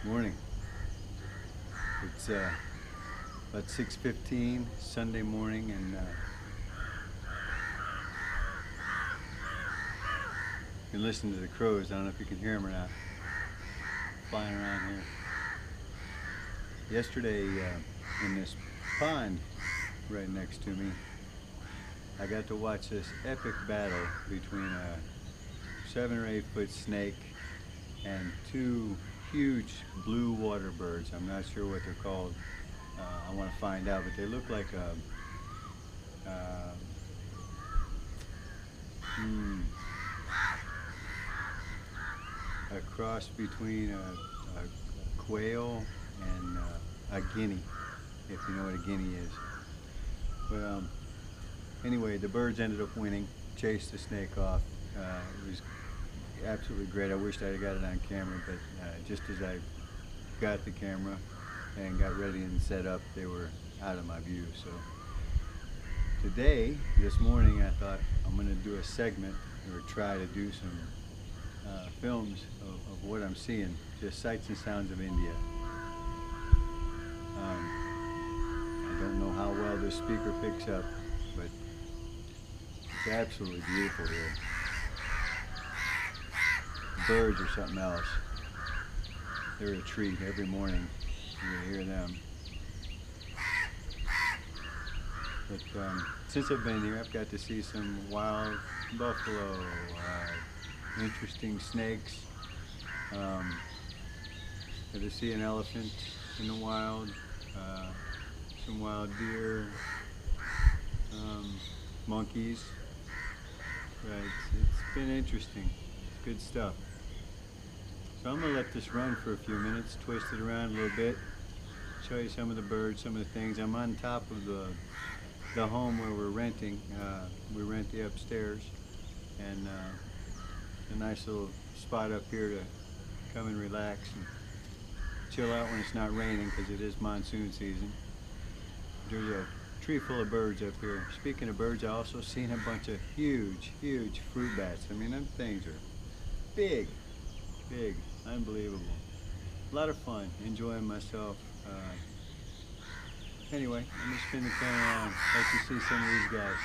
Morning. It's about 6:15 Sunday morning, and you can listen to the crows. I don't know if you can hear them or not, flying around here. Yesterday, in this pond right next to me, I got to watch this epic battle between a 7 or 8 foot snake and two huge blue water birds. I'm not sure what they're called. I want to find out, but they look like a cross between a quail and a guinea, if you know what a guinea is. But anyway, the birds ended up winning, chased the snake off. It was absolutely great. I wished I had got it on camera, but just as I got the camera and got ready and set up, they were out of my view. So today, this morning, I thought I'm going to do a segment or try to do some films of what I'm seeing, just sights and sounds of India. I don't know how well this speaker picks up, but it's absolutely beautiful here. Birds are something else. They're a treat every morning. You hear them. But since I've been here, I've got to see some wild buffalo, interesting snakes. Got to see an elephant in the wild, some wild deer, monkeys. Right, it's been interesting. It's good stuff. So I'm going to let this run for a few minutes, twist it around a little bit, show you some of the birds, some of the things. I'm on top of the home where we're renting. We rent the upstairs, and a nice little spot up here to come and relax and chill out when it's not raining, because it is monsoon season. There's a tree full of birds up here. Speaking of birds, I also seen a bunch of huge fruit bats. I mean, them things are big, unbelievable. A lot of fun, enjoying myself. Anyway, I'm gonna spin the camera around, let you see some of these guys.